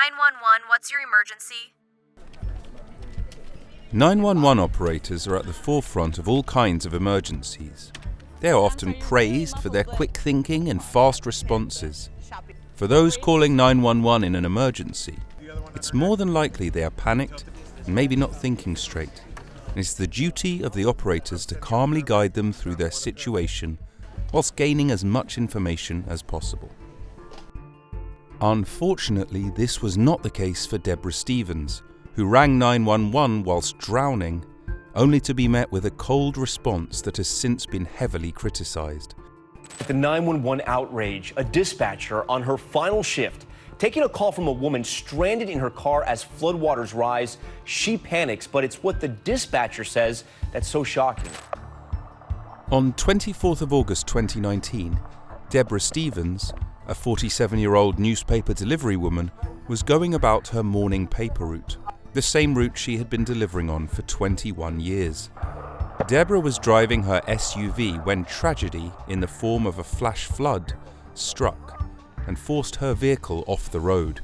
911, what's your emergency? 911 operators are at the forefront of all kinds of emergencies. They are often praised for their quick thinking and fast responses. For those calling 911 in an emergency, it's more than likely they are panicked and maybe not thinking straight. And it's the duty of the operators to calmly guide them through their situation whilst gaining as much information as possible. Unfortunately, this was not the case for Debra Stevens, who rang 911 whilst drowning, only to be met with a cold response that has since been heavily criticised. The 911 outrage, a dispatcher on her final shift, taking a call from a woman stranded in her car as floodwaters rise. She panics, but it's what the dispatcher says that's so shocking. On 24th of August 2019, Debra Stevens, a 47-year-old newspaper delivery woman, was going about her morning paper route, the same route she had been delivering on for 21 years. Debra was driving her SUV when tragedy, in the form of a flash flood, struck and forced her vehicle off the road.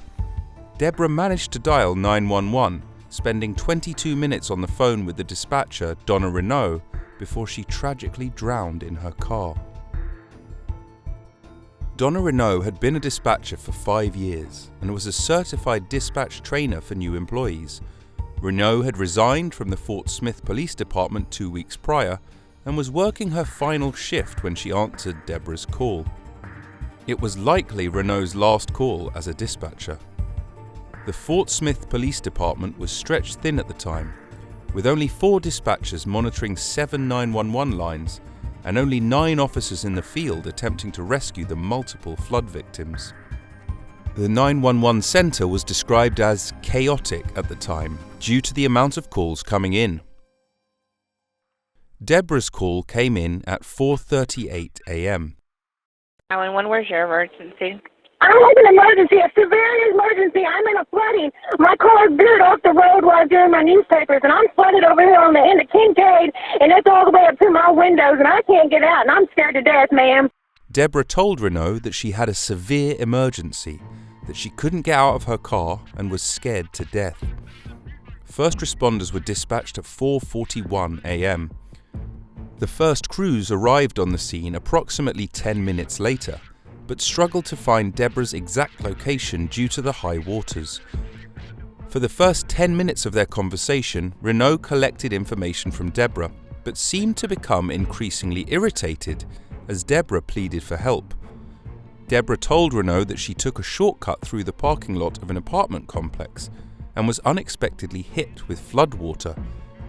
Debra managed to dial 911, spending 22 minutes on the phone with the dispatcher, Donna Renault, before she tragically drowned in her car. Donna Renault had been a dispatcher for 5 years and was a certified dispatch trainer for new employees. Renault had resigned from the Fort Smith Police Department 2 weeks prior and was working her final shift when she answered Debra's call. It was likely Renault's last call as a dispatcher. The Fort Smith Police Department was stretched thin at the time, with only 4 dispatchers monitoring 7 911 lines and only 9 officers in the field attempting to rescue the multiple flood victims. The 911 centre was described as chaotic at the time due to the amount of calls coming in. Debra's call came in at 4:38 a.m. 911, where's your emergency? I have an emergency, a severe emergency. I'm in a flooding. My car veered off the road while I was doing my newspapers, and I'm flooded over here on the end of Kincaid, and it's all the way up to my windows, and I can't get out, and I'm scared to death, ma'am. Debra told Renault that she had a severe emergency, that she couldn't get out of her car and was scared to death. First responders were dispatched at 4:41 a.m. The first crews arrived on the scene approximately 10 minutes later, but struggled to find Debra's exact location due to the high waters. For the first 10 minutes of their conversation, Renault collected information from Debra, but seemed to become increasingly irritated as Debra pleaded for help. Debra told Renault that she took a shortcut through the parking lot of an apartment complex and was unexpectedly hit with floodwater,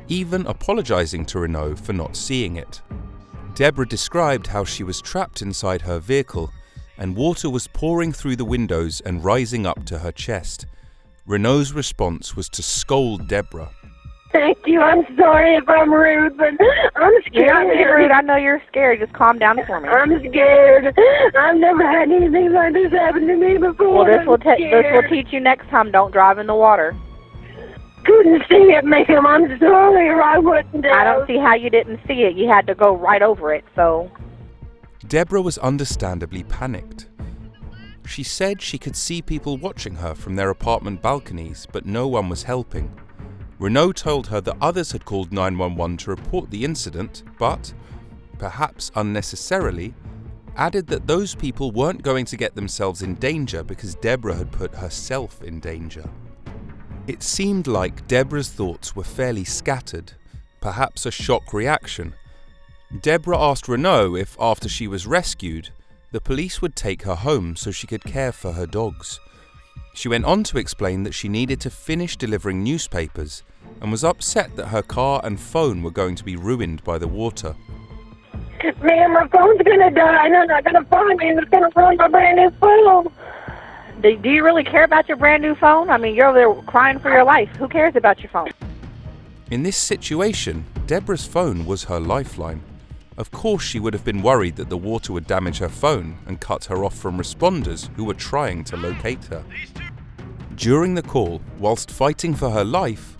even apologising to Renault for not seeing it. Debra described how she was trapped inside her vehicle and water was pouring through the windows and rising up to her chest. Renault's response was to scold Debra. Thank you. I'm sorry if I'm rude, but I'm scared. You're not being rude. I know you're scared. Just calm down for me. I'm scared. I've never had anything like this happen to me before. Well, this will teach you next time. Don't drive in the water. Couldn't see it, ma'am. I'm sorry, or I wouldn't have. I don't see how you didn't see it. You had to go right over it, so... Debra was understandably panicked. She said she could see people watching her from their apartment balconies, but no one was helping. Renault told her that others had called 911 to report the incident, but, perhaps unnecessarily, added that those people weren't going to get themselves in danger because Debra had put herself in danger. It seemed like Debra's thoughts were fairly scattered, perhaps a shock reaction. Debra asked Renault if, after she was rescued, the police would take her home so she could care for her dogs. She went on to explain that she needed to finish delivering newspapers and was upset that her car and phone were going to be ruined by the water. Ma'am, my phone's gonna die, and they're not gonna find me, and it's gonna ruin my brand new phone. Do you really care about your brand new phone? I mean, you're over there crying for your life. Who cares about your phone? In this situation, Debra's phone was her lifeline. Of course she would have been worried that the water would damage her phone and cut her off from responders who were trying to locate her. During the call, whilst fighting for her life,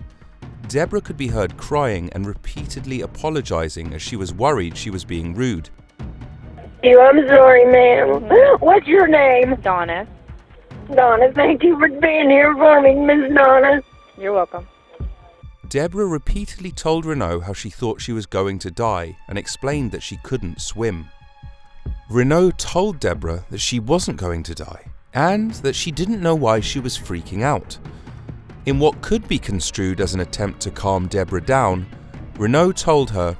Debra could be heard crying and repeatedly apologising as she was worried she was being rude. I'm sorry, ma'am. What's your name? Donna. Donna, thank you for being here for me, Miss Donna. You're welcome. Debra repeatedly told Renaud how she thought she was going to die and explained that she couldn't swim. Renaud told Debra that she wasn't going to die and that she didn't know why she was freaking out. In what could be construed as an attempt to calm Debra down, Renaud told her,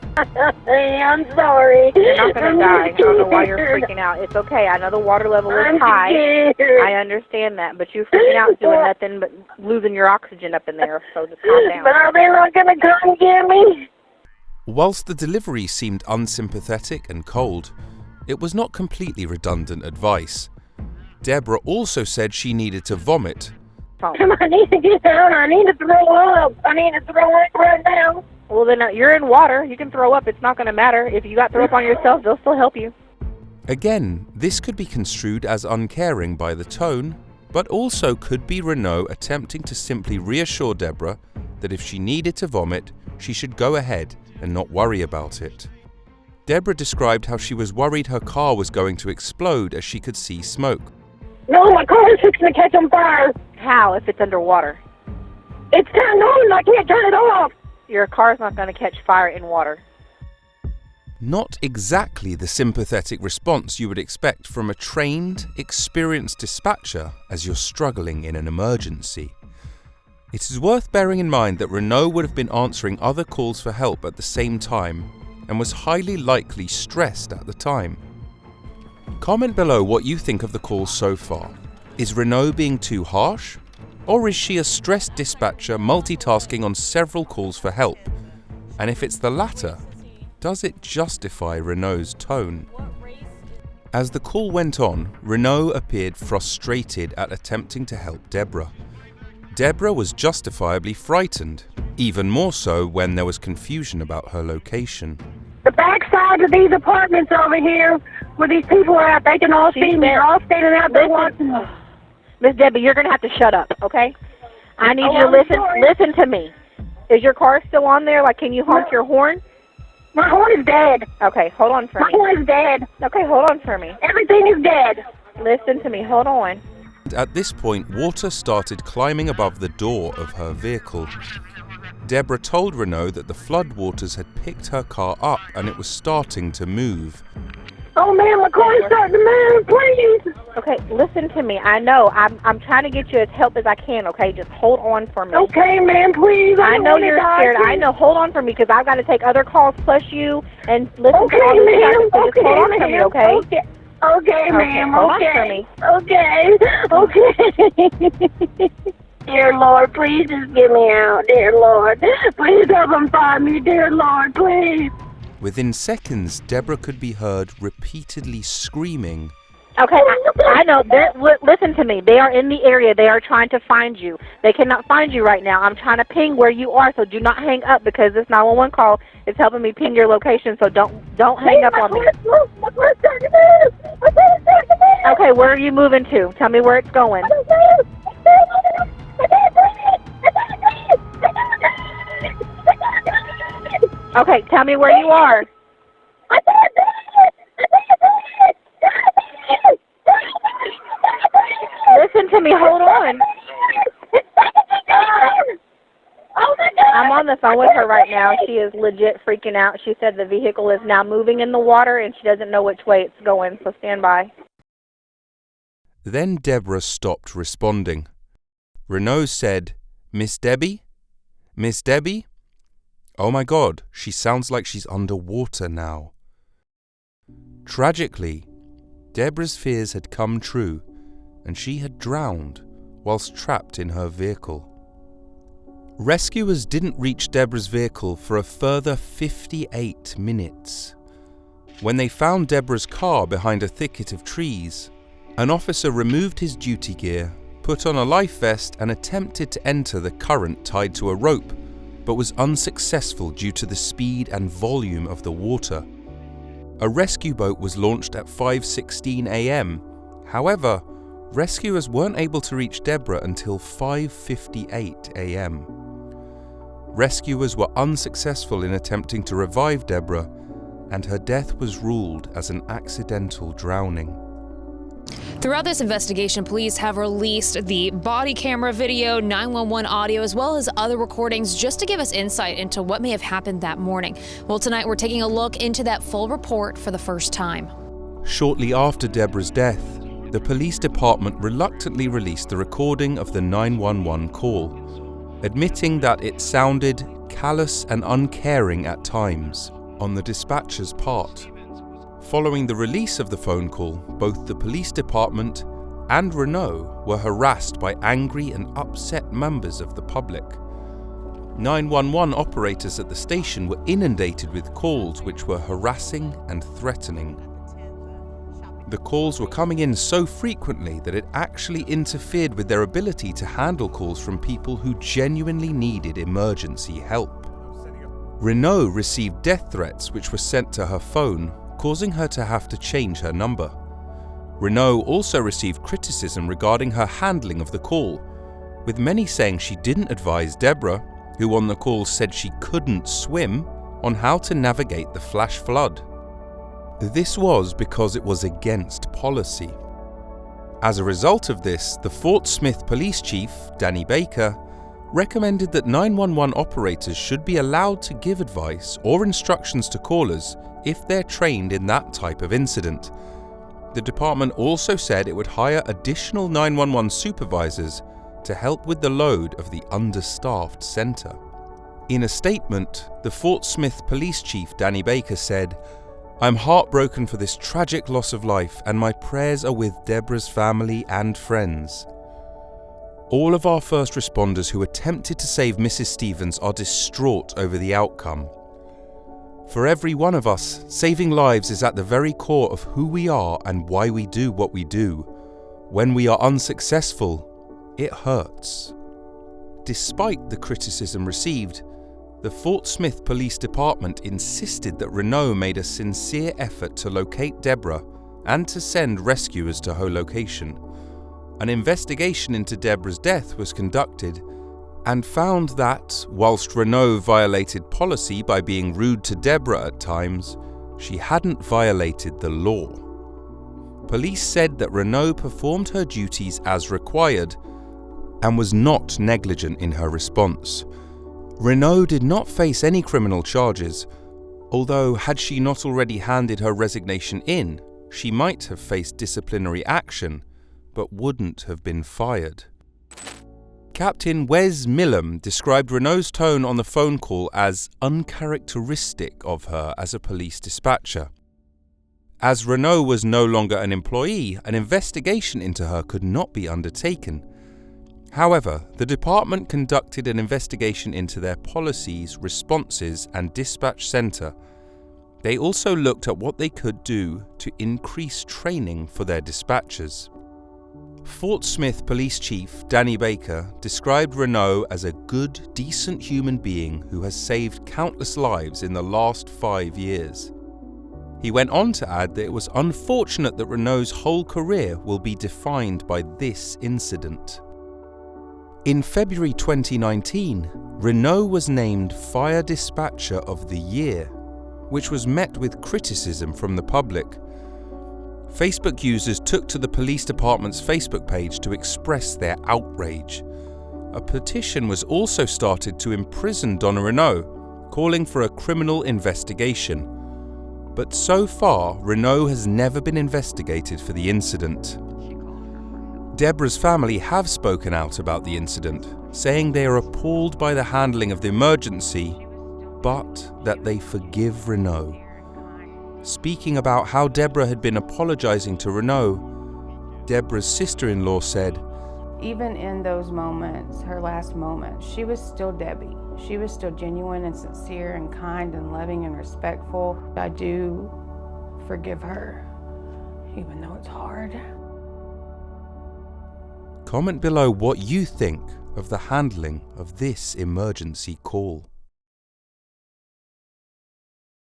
Hey, I'm sorry. You're not going to die. I don't know why you're freaking out. It's okay. I know the water level is high. I understand that. But you freaking out is doing nothing but losing your oxygen up in there. So just calm down. But are they not going to come get me? whilst the delivery seemed unsympathetic and cold, it was not completely redundant advice. Debra also said she needed to vomit. I need to get out. I need to throw up. I need to throw up right now. Well, then you're in water. You can throw up. It's not going to matter. If you got throw up on yourself, they'll still help you. Again, this could be construed as uncaring by the tone, but also could be Renaud attempting to simply reassure Debra that if she needed to vomit, she should go ahead and not worry about it. Debra described how she was worried her car was going to explode as she could see smoke. No, my car is fixing to catch on fire. How if it's underwater? It's turned on. I can't turn it off. Your car's not going to catch fire in water. Not exactly the sympathetic response you would expect from a trained, experienced dispatcher as you're struggling in an emergency. It is worth bearing in mind that Renaud would have been answering other calls for help at the same time and was highly likely stressed at the time. Comment below what you think of the call so far. Is Renaud being too harsh? Or is she a stressed dispatcher multitasking on several calls for help? And if it's the latter, does it justify Renaud's tone? As the call went on, Renaud appeared frustrated at attempting to help Debra. Debra was justifiably frightened, even more so when there was confusion about her location. The backside of these apartments over here, where these people are at, they can all see me. They're all standing out there watching me. Miss Debbie, you're going to have to shut up, okay? I need you to I'm listen. sorry. Listen to me. Is your car still on there? Like, can you honk your horn? My horn is dead. Okay, hold on for My me. horn is dead. Okay, hold on for me. Everything is dead. Listen to me. Hold on. At this point, water started climbing above the door of her vehicle. Debra told Renaud that the floodwaters had picked her car up and it was starting to move. Oh, man, my car is starting to move. Please. Okay, listen to me. I know. I'm trying to get you as help as I can, okay? Just hold on for me. Okay, man, please. I don't know wanna you're die, scared. please. I know. Hold on for me because I've got to take other calls plus you and listen Okay, to all this ma'am. stuff. So just Okay, hold on ma'am. for me, okay? Okay. Okay, ma'am. hold on Okay. for me. Okay. Dear Lord, please just get me out. Dear Lord, please help them find me. Dear Lord, please. Within seconds, Debra could be heard repeatedly screaming. Okay, I know. Listen to me. They are in the area. They are trying to find you. They cannot find you right now. I'm trying to ping where you are, so do not hang up because this 911 call is helping me ping your location, so don't hang up on me. Okay, where are you moving to? Tell me where it's going. Okay, tell me where you are. Listen to me, hold on. I'm on the phone with her right now. She is legit freaking out. She said the vehicle is now moving in the water and she doesn't know which way it's going, so stand by. Then Debra stopped responding. Renaud said, "Miss Debbie? Miss Debbie? Oh my God, she sounds like she's underwater now." Tragically, Debra's fears had come true and she had drowned whilst trapped in her vehicle. Rescuers didn't reach Debra's vehicle for a further 58 minutes. When they found Debra's car behind a thicket of trees, an officer removed his duty gear, put on a life vest and attempted to enter the current tied to a rope, but was unsuccessful due to the speed and volume of the water. A rescue boat was launched at 5:16 a.m. However, rescuers weren't able to reach Debra until 5:58 a.m. Rescuers were unsuccessful in attempting to revive Debra, and her death was ruled as an accidental drowning. Throughout this investigation, police have released the body camera video, 911 audio, as well as other recordings just to give us insight into what may have happened that morning. Well, tonight we're taking a look into that full report for the first time. Shortly after Debra's death, the police department reluctantly released the recording of the 911 call, admitting that it sounded callous and uncaring at times on the dispatcher's part. Following the release of the phone call, both the police department and Renault were harassed by angry and upset members of the public. 911 operators at the station were inundated with calls which were harassing and threatening. The calls were coming in so frequently that it actually interfered with their ability to handle calls from people who genuinely needed emergency help. Renault received death threats which were sent to her phone, causing her to have to change her number. Renault also received criticism regarding her handling of the call, with many saying she didn't advise Debra, who on the call said she couldn't swim, on how to navigate the flash flood. This was because it was against policy. As a result of this, the Fort Smith police chief, Danny Baker, recommended that 911 operators should be allowed to give advice or instructions to callers if they're trained in that type of incident. The department also said it would hire additional 911 supervisors to help with the load of the understaffed center. In a statement, the Fort Smith police chief Danny Baker said, "I'm heartbroken for this tragic loss of life, and my prayers are with Debra's family and friends. All of our first responders who attempted to save Mrs. Stevens are distraught over the outcome. For every one of us, saving lives is at the very core of who we are and why we do what we do. When we are unsuccessful, it hurts." Despite the criticism received, the Fort Smith Police Department insisted that Renault made a sincere effort to locate Debra and to send rescuers to her location. An investigation into Debra's death was conducted and found that, whilst Renault violated policy by being rude to Debra at times, she hadn't violated the law. Police said that Renault performed her duties as required and was not negligent in her response. Renault did not face any criminal charges, although had she not already handed her resignation in, she might have faced disciplinary action, but wouldn't have been fired. Captain Wes Millam described Renault's tone on the phone call as uncharacteristic of her as a police dispatcher. As Renault was no longer an employee, an investigation into her could not be undertaken. However, the department conducted an investigation into their policies, responses, and dispatch center. They also looked at what they could do to increase training for their dispatchers. Fort Smith Police Chief Danny Baker described Renault as a good, decent human being who has saved countless lives in the last 5 years. He went on to add that it was unfortunate that Renault's whole career will be defined by this incident. In February 2019, Renault was named Fire Dispatcher of the Year, which was met with criticism from the public. Facebook users took to the police department's Facebook page to express their outrage. A petition was also started to imprison Donna Renault, calling for a criminal investigation. But so far, Renault has never been investigated for the incident. Debra's family have spoken out about the incident, saying they are appalled by the handling of the emergency, but that they forgive Renault. Speaking about how Debra had been apologizing to Renault, Debra's sister-in-law said, "Even in those moments, her last moments, she was still Debbie. She was still genuine and sincere and kind and loving and respectful. I do forgive her, even though it's hard." Comment below what you think of the handling of this emergency call.